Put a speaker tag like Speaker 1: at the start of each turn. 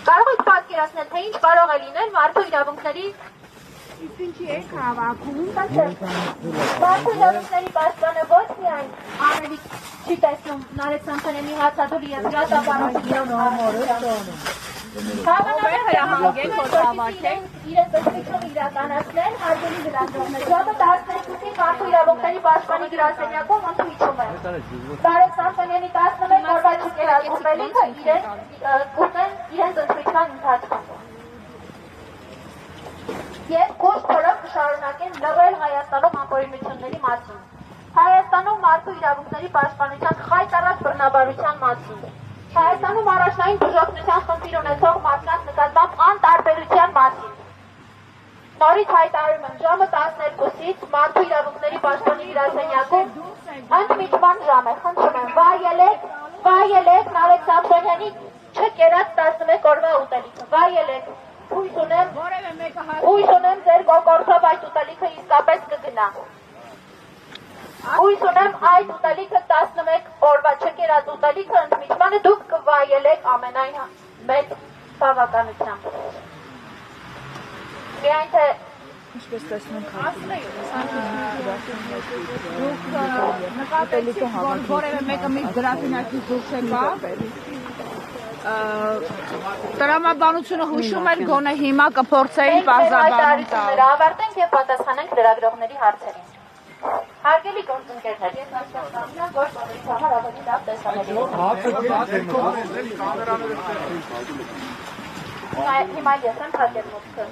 Speaker 1: Կարող եք պատկերացնել, թե ինչ կարող է լինել մարդու իրավունքների
Speaker 2: Ինչի եք հավաքում։
Speaker 1: Մարդու իրավունքների պաշտպանը ոչ միայն ավելի չի տեսնում Նարեկ Սամսոնյանի հացադուլի և իրենց բժշկությունը իրականացնել հարգելի լրագրողներ։ Ժամը 13-ին մարդու իրավունքների պաշտպանի գրասենյակում ընդմիջում է։ Նարեկ Սամսոնյանի 11 օրվա չկերած ուտելիքը կուտեն իրենց ընդմիջման ընթացքում։ Եվ կուշ փորով կշարունակեն լռել Հայաստանում ապօրինությունների մասին։ Հայաստանում մարդու իրավունքների պաշտպանության խայտառակ բռնաբարության մասին։ Հայաստանում առաջնային բուժօգնության խնդիր ունեցող մարդկանց նկատմամբ անտարբերության մասին։ Նորից հայտարարում եմ, ժամը 12-ից մարդու իրավունքների պաշտպանի գրասենյակում ընդմիջման ժամ է, խնդրում եմ, վայելեք Նարեկ Սամսոնյանի չկերած 11 օրվա ուտելիքը, վայելեք, հույս ունեմ ձեր կոկորդով այդ ուտելիքը իսկապես կգնա։ Հույս ունեմ այդ ուտելիքը 11 օրվա չկերած ուտելիքը ընդմիջմանը դուք կվայելեք ամենայն մեծ բավականությամբ։ Միայն թե
Speaker 2: Ինչպես տեսնում նկատեցիք, որ որևէ մեկը մի գրաֆինակից դուրս եկա տրամաբանությունը հուշում էր գոնե հիմա կփորձեին պարզաբանում տալ։
Speaker 1: Ավարտենք եւ պատասխանենք լրագրողների հարցերին։ Հարգելի գործընկերներ, ես հասկանում եմ, որ բոլորիս համար ավելի լավ տեսանելի է։ Հիմա ես եմ հարգել մոտքը։